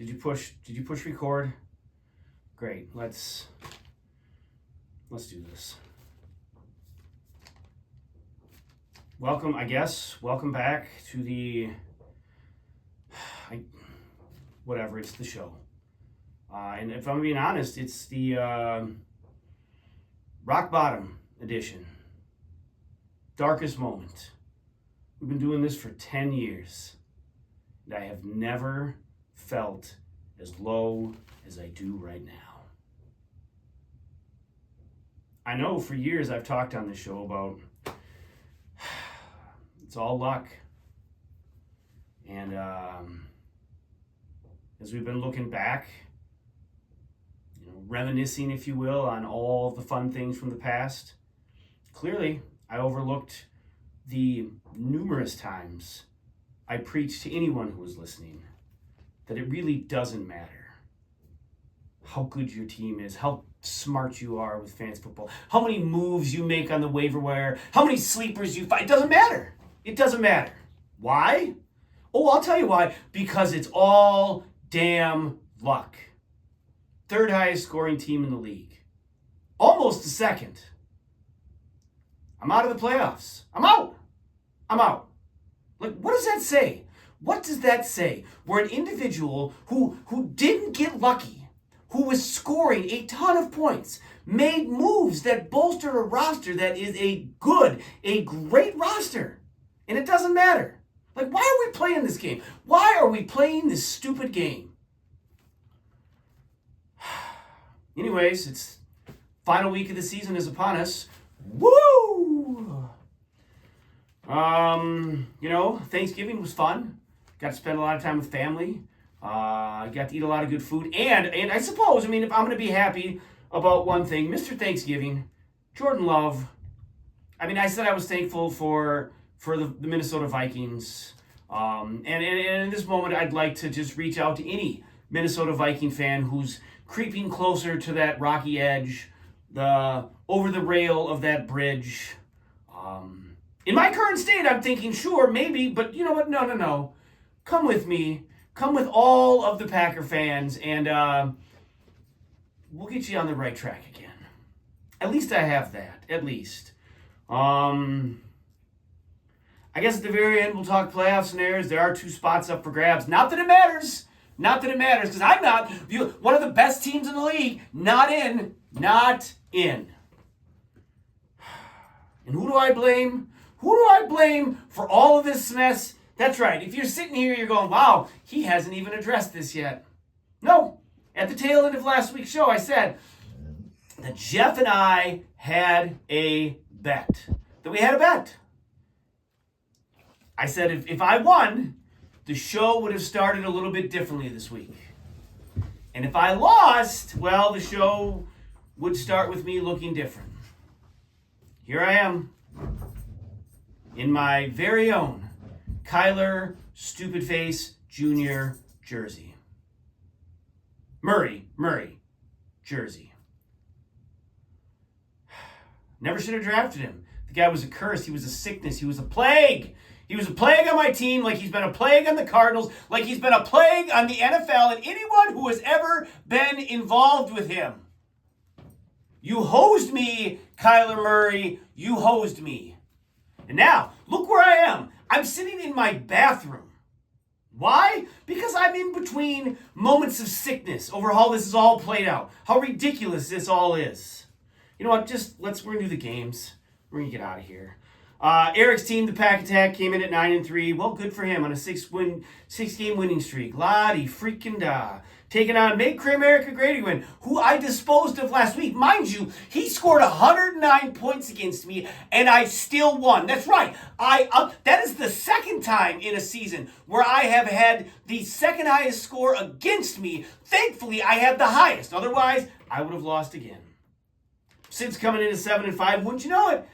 Did you push record? Great. Let's do this. Welcome back to the it's the show. And if I'm being honest, it's the rock bottom edition. Darkest moment. We've been doing this for 10 years. And I have never felt as low as I do right now. I know for years I've talked on this show about it's all luck. And as we've been looking back, reminiscing, if you will, on all the fun things from the past, clearly I overlooked the numerous times I preached to anyone who was listening that it really doesn't matter how good your team is, how smart you are with fantasy football, how many moves you make on the waiver wire, how many sleepers you find. It doesn't matter. It doesn't matter. Why? Oh, I'll tell you why. Because it's all damn luck. Third highest scoring team in the league. Almost the second. I'm out of the playoffs. I'm out. Like, what does that say? What does that say? We're an individual who didn't get lucky, who was scoring a ton of points, made moves that bolstered a roster that is a great roster. And it doesn't matter. Like, why are we playing this game? Why are we playing this stupid game? Anyways, it's final week of the season is upon us. Woo! Thanksgiving was fun. Got to spend a lot of time with family. Got to eat a lot of good food. And I suppose, if I'm going to be happy about one thing, Mr. Thanksgiving, Jordan Love. I said I was thankful for the Minnesota Vikings. And in this moment, I'd like to just reach out to any Minnesota Viking fan who's creeping closer to that rocky edge, over the rail of that bridge. In my current state, I'm thinking, sure, maybe, but you know what? No. Come with me. Come with all of the Packer fans, and we'll get you on the right track again. At least I have that. At least. I guess at the very end, we'll talk playoff scenarios. There are 2 spots up for grabs. Not that it matters, because I'm not one of the best teams in the league. Not in. And who do I blame? Who do I blame for all of this mess? That's right. If you're sitting here, you're going, wow, he hasn't even addressed this yet. No. At the tail end of last week's show, I said that Jeff and I had a bet. I said if I won, the show would have started a little bit differently this week. And if I lost, well, the show would start with me looking different. Here I am in my very own Kyler Stupid Face Jr. jersey. Murray jersey. Never should have drafted him. The guy was a curse. He was a sickness. He was a plague. He was a plague on my team, like he's been a plague on the Cardinals, like he's been a plague on the NFL and anyone who has ever been involved with him. You hosed me, Kyler Murray. You hosed me. And now, look where I am. I'm sitting in my bathroom. Why? Because I'm in between moments of sickness over how this is all played out, how ridiculous this all is. You know what? We're going to do the games. We're going to get out of here. Eric's team, the Pack Attack, came in at 9-3. Well, good for him on a 6-game winning streak. La-di freaking da. Taking on Make America Great Again, who I disposed of last week. Mind you, he scored 109 points against me, and I still won. That's right. That is the second time in a season where I have had the second highest score against me. Thankfully, I had the highest. Otherwise, I would have lost again. Sid's coming in at 7-5. Wouldn't you know it?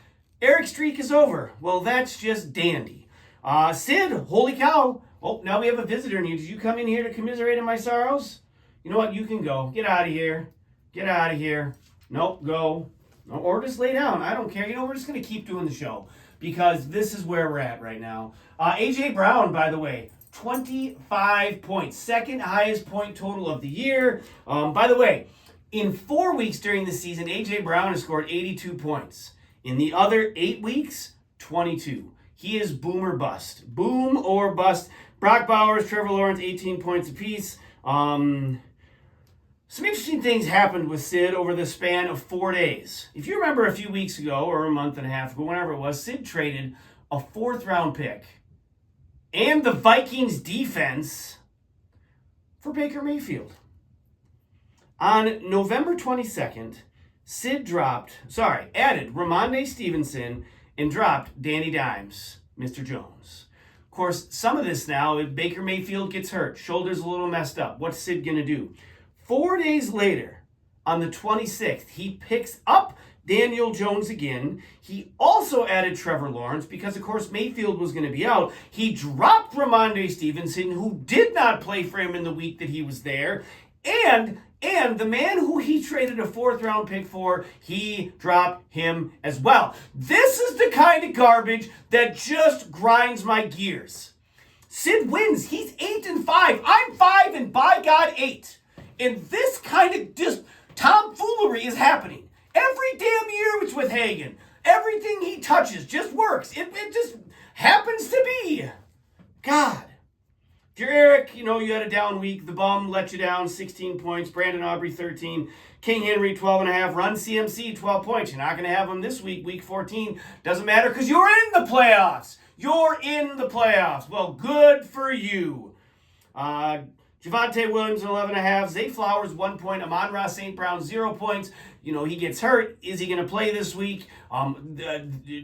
Eric's streak is over. Well, that's just dandy. Sid, holy cow. Oh, now we have a visitor in you. Did you come in here to commiserate in my sorrows? You know what? You can go. Get out of here. Get out of here. Nope, go. No, or just lay down. I don't care. We're just going to keep doing the show because this is where we're at right now. A.J. Brown, by the way, 25 points. Second highest point total of the year. By the way, in 4 weeks during the season, A.J. Brown has scored 82 points. In the other 8 weeks, 22. He is boom or bust. Boom or bust. Brock Bowers, Trevor Lawrence, 18 points apiece. Some interesting things happened with Sid over the span of 4 days. If you remember a few weeks ago, or a month and a half ago, whenever it was, Sid traded a 4th-round pick and the Vikings defense for Baker Mayfield. On November 22nd, Sid added Ramondre Stevenson and dropped Danny Dimes, Mr. Jones. Of course, some of this now, if Baker Mayfield gets hurt, shoulder's a little messed up, what's Sid going to do? 4 days later, on the 26th, he picks up Daniel Jones again. He also added Trevor Lawrence because, of course, Mayfield was going to be out. He dropped Ramondre Stevenson, who did not play for him in the week that he was there. And the man who he traded a 4th-round pick for, he dropped him as well. This is the kind of garbage that just grinds my gears. Sid wins. He's 8-5. I'm 5 and by God 8. And this kind of just tomfoolery is happening. Every damn year it's with Hagan. Everything he touches just works. It just happens to be. God. If you're Eric, you had a down week. The bum let you down, 16 points. Brandon Aubrey, 13. King Henry, 12.5. Run CMC, 12 points. You're not going to have him this week, week 14. Doesn't matter because you're in the playoffs. You're in the playoffs. Well, good for you. Javonte Williams, 11.5. Zay Flowers, 1 point. Amon-Ra St. Brown, 0 points. He gets hurt. Is he going to play this week?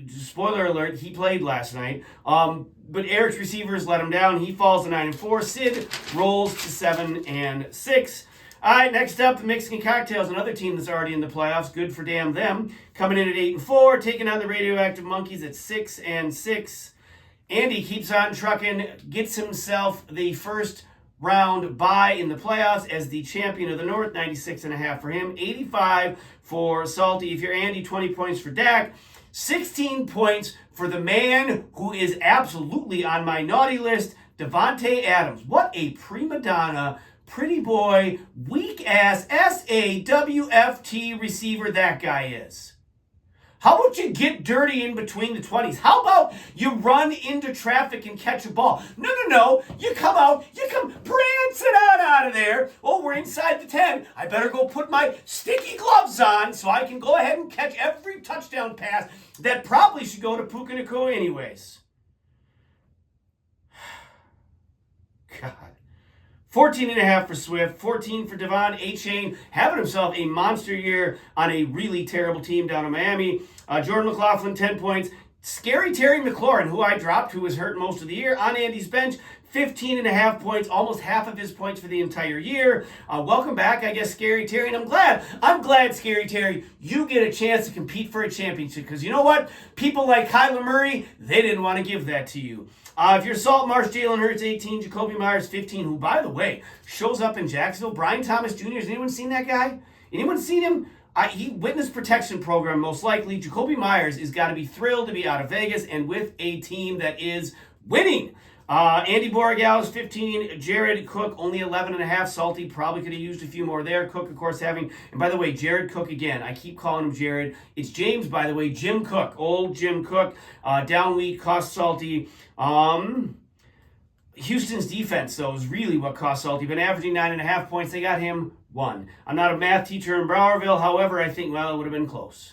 Spoiler alert, he played last night. But Eric's receivers let him down. He falls to 9-4. Sid rolls to 7-6. All right, next up, the Mexican Cocktails, another team that's already in the playoffs. Good for damn them. Coming in at 8-4, taking on the Radioactive Monkeys at 6-6. Andy keeps on trucking, gets himself the first round bye in the playoffs as the champion of the North, 96.5 for him, 85 for Salty. If you're Andy, 20 points for Dak, 16 points for the man who is absolutely on my naughty list, Devontae Adams. What a prima donna, pretty boy, weak-ass SAWFT receiver that guy is. How about you get dirty in between the 20s? How about you run into traffic and catch a ball? No. You come prancing on out of there. Oh, we're inside the 10. I better go put my sticky gloves on so I can go ahead and catch every touchdown pass that probably should go to Puka Nacua anyways. God. 14.5 for Swift, 14 for Devon A-Chain, having himself a monster year on a really terrible team down in Miami. Jordan McLaughlin, 10 points. Scary Terry McLaurin, who I dropped, who was hurt most of the year, on Andy's bench, 15.5 points, almost half of his points for the entire year. Welcome back, I guess, Scary Terry, and I'm glad, Scary Terry, you get a chance to compete for a championship, because you know what? People like Kyler Murray, they didn't want to give that to you. If you're Salt Marsh, Jalen Hurts, 18, Jacoby Myers, 15, who, by the way, shows up in Jacksonville. Brian Thomas Jr., has anyone seen that guy? Anyone seen him? He witness protection program, most likely. Jacoby Myers has got to be thrilled to be out of Vegas and with a team that is winning. Andy Borregales, 15. Jared Cook, only 11.5. Salty probably could have used a few more there. Cook, of course, having... And by the way, Jared Cook again. I keep calling him Jared. It's James, by the way. Jim Cook. Old Jim Cook. Down week, cost Salty. Houston's defense, though, is really what cost Salty. Been averaging 9.5 points. They got him 1. I'm not a math teacher in Browerville. However, I think, well, it would have been close.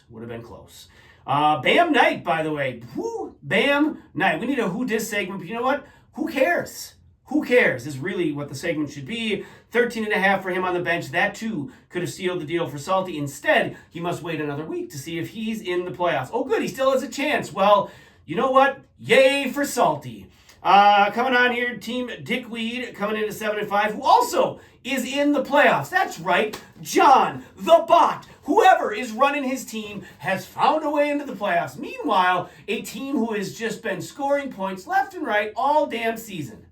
Bam Knight, by the way. Whoo, Bam Knight. We need a Who Dis segment, but you know what? Who cares? Who cares is really what the segment should be. 13.5 for him on the bench. That, too, could have sealed the deal for Salty. Instead, he must wait another week to see if he's in the playoffs. Oh, good. He still has a chance. Well, you know what? Yay for Salty. Coming on here, Team Dickweed coming in at 7-5, who also is in the playoffs. That's right, John, the bot, whoever is running his team has found a way into the playoffs. Meanwhile, a team who has just been scoring points left and right all damn season.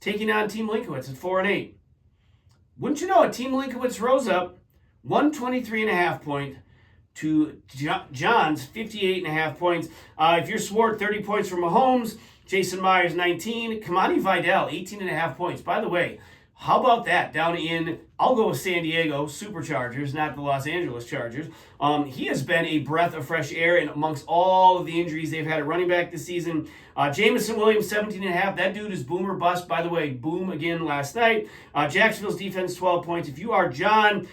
Taking on Team Linkowitz at 4-8. Wouldn't you know it, Team Linkowitz rose up 123.5 point to John's 58.5 points. If you're Swart, 30 points for Mahomes. Jason Myers, 19. Kamani Vidal, 18.5 points. By the way, how about that down in, I'll go with San Diego Superchargers, not the Los Angeles Chargers. He has been a breath of fresh air, and amongst all of the injuries they've had at running back this season, Jamison Williams, 17.5. That dude is boom or bust. By the way, boom again last night. Jacksonville's defense, 12 points. If you are John,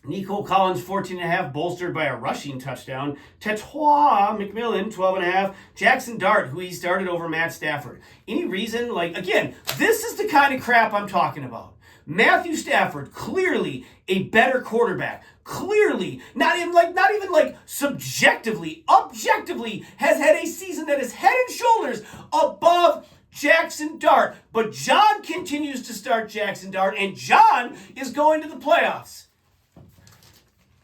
Nico Collins, 14.5, bolstered by a rushing touchdown. Tetois McMillan, 12.5. Jackson Dart, who he started over Matt Stafford. Any reason? Again, this is the kind of crap I'm talking about. Matthew Stafford, clearly a better quarterback. Clearly, not even subjectively, objectively, has had a season that is head and shoulders above Jackson Dart. But John continues to start Jackson Dart, and John is going to the playoffs.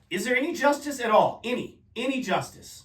Is there any justice at all? Any justice?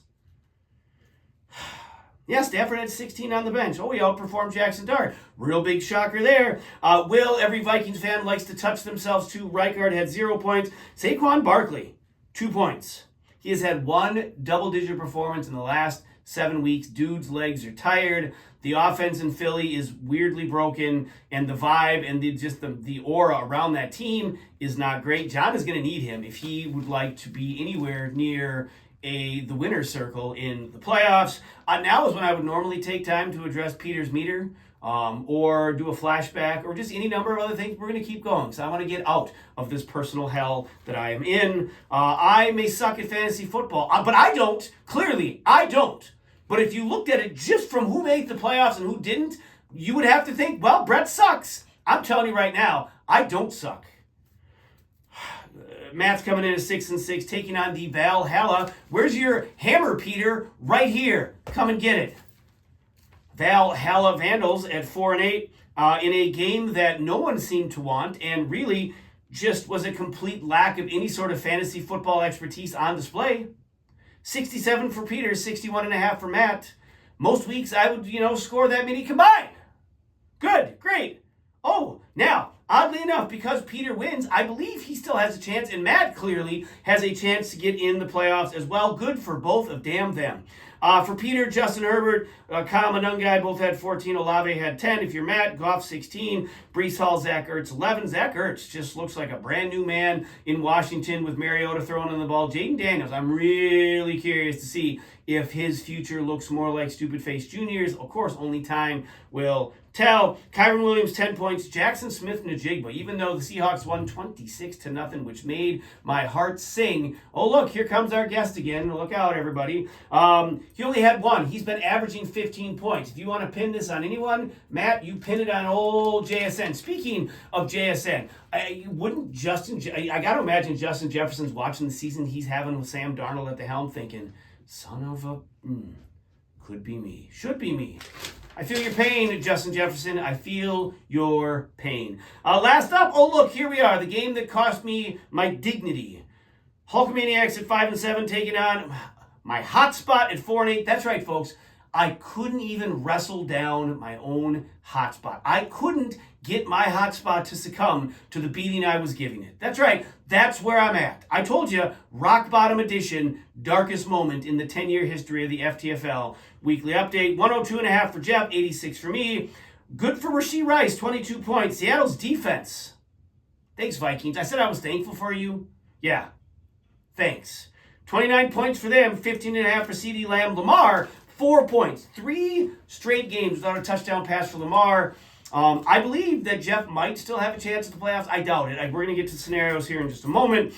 Yeah, Stafford had 16 on the bench. Oh, he outperformed Jackson Dart. Real big shocker there. Every Vikings fan likes to touch themselves too. Reichard had 0 points. Saquon Barkley, 2 points. He has had one double-digit performance in the last 7 weeks. Dude's legs are tired. The offense in Philly is weirdly broken, and the vibe and the aura around that team is not great. John is going to need him if he would like to be anywhere near the winner's circle in the playoffs. Now is when I would normally take time to address Peter's meter, or do a flashback, or just any number of other things. We're going to keep going, so I want to get out of this personal hell that I am in. I may suck at fantasy football, but I don't. Clearly, I don't. But if you looked at it just from who made the playoffs and who didn't, you would have to think, well, Brett sucks. I'm telling you right now, I don't suck. Matt's coming in at 6-6, taking on the Valhalla. Where's your hammer, Peter? Right here. Come and get it. Valhalla Vandals at 4-8 in a game that no one seemed to want, and really just was a complete lack of any sort of fantasy football expertise on display. 67 for Peter, 61.5 for Matt. Most weeks I would, score that many combined. Good, great. Oh, now, oddly enough, because Peter wins, I believe he still has a chance, and Matt clearly has a chance to get in the playoffs as well. Good for both of damn them. For Peter, Justin Herbert, Kyle Manungai both had 14. Olave had 10. If you're Matt, Goff 16. Brees Hall, Zach Ertz 11. Zach Ertz just looks like a brand new man in Washington with Mariota throwing in the ball. Jaden Daniels, I'm really curious to see if his future looks more like Stupid Face Jr.'s. Of course, only time will tell. Kyron Williams, 10 points. Jackson Smith-Njigba, even though the Seahawks won 26-0, which made my heart sing. Oh, look, here comes our guest again. Look out, everybody. He only had one. He's been averaging 15 points. If you want to pin this on anyone, Matt, you pin it on old JSN. Speaking of JSN, I got to imagine Justin Jefferson's watching the season he's having with Sam Darnold at the helm thinking, son of a, could be me, should be me. I feel your pain, Justin Jefferson. I feel your pain. Last up, oh look, here we are. The game that cost me my dignity. Hulkamaniacs at 5-7 taking on my hotspot at 4-8. That's right, folks. I couldn't even wrestle down my own hotspot. I couldn't get my hotspot to succumb to the beating I was giving it. That's right. That's where I'm at. I told you, rock bottom edition, darkest moment in the 10-year history of the FTFL. Weekly update, 102.5 for Jeff, 86 for me. Good for Rashee Rice, 22 points. Seattle's defense. Thanks, Vikings. I said I was thankful for you. Yeah, thanks. 29 points for them, 15.5 for CeeDee Lamb. Lamar, 4 points. 3 straight games without a touchdown pass for Lamar. I believe that Jeff might still have a chance at the playoffs. I doubt it. We're going to get to scenarios here in just a moment.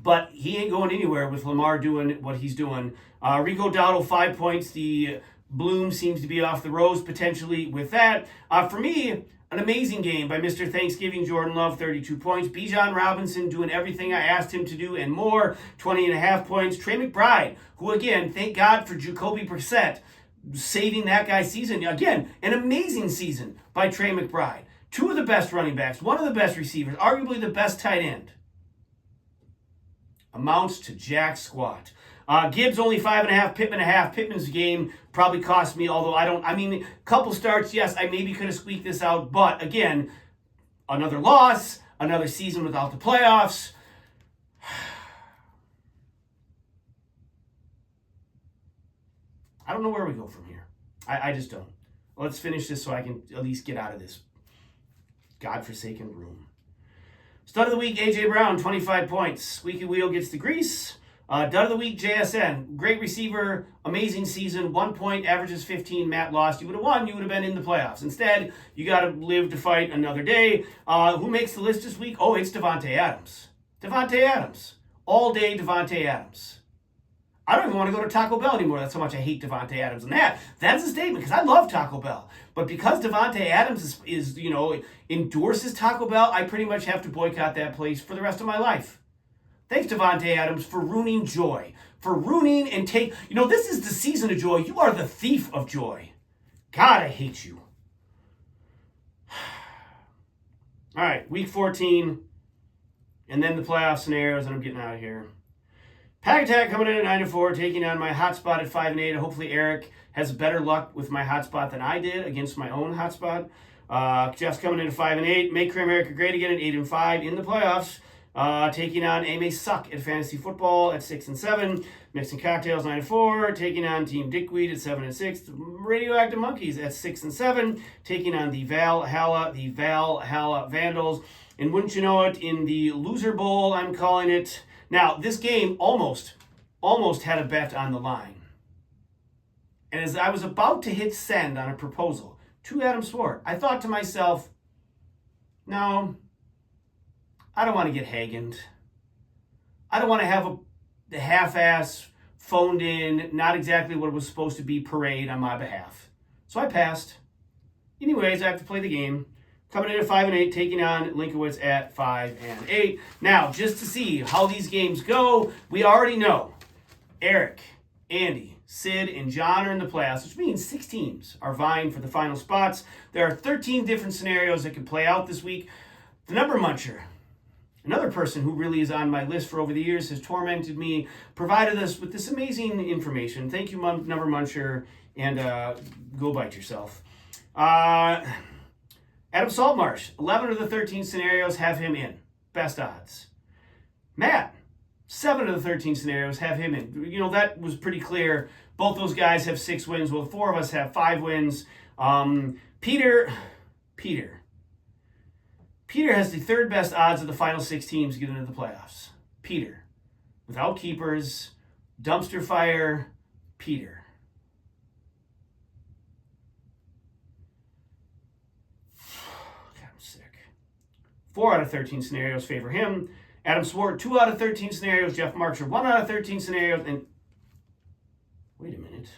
But he ain't going anywhere with Lamar doing what he's doing. Rico Dowdle, 5 points. The bloom seems to be off the rose potentially with that. For me, an amazing game by Mr. Thanksgiving Jordan Love, 32 points. Bijan Robinson doing everything I asked him to do and more, 20.5 points. Trey McBride, who again, thank God for Jacoby Brissett, saving that guy's season. Again, an amazing season by Trey McBride. 2 of the best running backs, 1 of the best receivers, arguably the best tight end. Amounts to jack squat. Gibbs only 5.5, Pittman 0.5. Pittman's game probably cost me, although a couple starts, yes, I maybe could have squeaked this out, but again, another loss, another season without the playoffs. I don't know where we go from here. I just don't. Let's finish this so I can at least get out of this godforsaken room. Stud of the week, A.J. Brown, 25 points. Squeaky wheel gets the grease. Dud of the week, JSN. Great receiver, amazing season, 1 point, averages 15, Matt lost. You would have won, you would have been in the playoffs. Instead, you got to live to fight another day. Who makes the list this week? Oh, it's Davante Adams. Davante Adams. All day Davante Adams. I don't even want to go to Taco Bell anymore. That's how much I hate Davante Adams. And that's a statement because I love Taco Bell. But because Davante Adams is endorses Taco Bell, I pretty much have to boycott that place for the rest of my life. Thanks, Davante Adams, for ruining joy. For ruining and this is the season of joy. You are the thief of joy. God, I hate you. All right, week 14. And then the playoff scenarios, and I'm getting out of here. Pack Attack coming in at 9-4, taking on my hotspot at 5-8. Hopefully Eric has better luck with my hotspot than I did against my own hotspot. Jeff's coming in at 5-8. Make America Great Again at 8-5 in the playoffs. Taking on May Suck at Fantasy Football at 6-7. Mixing Cocktails 9-4. Taking on Team Dickweed at 7-6. Radioactive Monkeys at 6-7. Taking on the Valhalla Vandals. And wouldn't you know it, in the Loser Bowl, I'm calling it. Now, this game almost had a bet on the line. And as I was about to hit send on a proposal to Adam Swart, I thought to myself, no, I don't want to get Hagened. I don't want to have the half-ass, phoned in, not exactly what it was supposed to be parade on my behalf. So I passed. Anyways, I have to play the game. Coming in at 5-8, taking on Linkowitz at 5-8. Now, just to see how these games go, we already know Eric, Andy, Sid, and John are in the playoffs, which means 6 teams are vying for the final spots. There are 13 different scenarios that can play out this week. The Number Muncher, another person who really is on my list for over the years, has tormented me, provided us with this amazing information. Thank you, Number Muncher, and go bite yourself. Adam Saltmarsh, 11 of the 13 scenarios have him in. Best odds. Matt, 7 of the 13 scenarios have him in. That was pretty clear. Both those guys have 6 wins. Well, 4 of us have 5 wins. Peter has the 3rd best odds of the final 6 teams to get into the playoffs. Peter. Without keepers, dumpster fire, Peter. God, I'm sick. 4 out of 13 scenarios favor him. Adam Swart, 2 out of 13 scenarios. Jeff Marksher, 1 out of 13 scenarios. And wait a minute.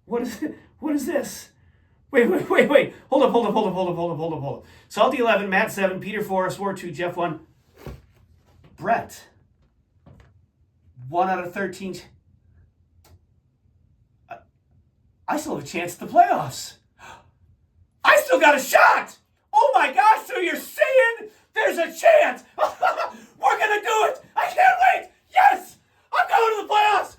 What is this? Wait. Hold up. Salty 11, Matt 7, Peter 4, Swart 2, Jeff 1. Brett, 1 out of 13. I still have a chance at the playoffs. I still got a shot. Oh my gosh, so you're saying there's a chance. We're going to do it. I can't wait. Yes, I'm going to the playoffs.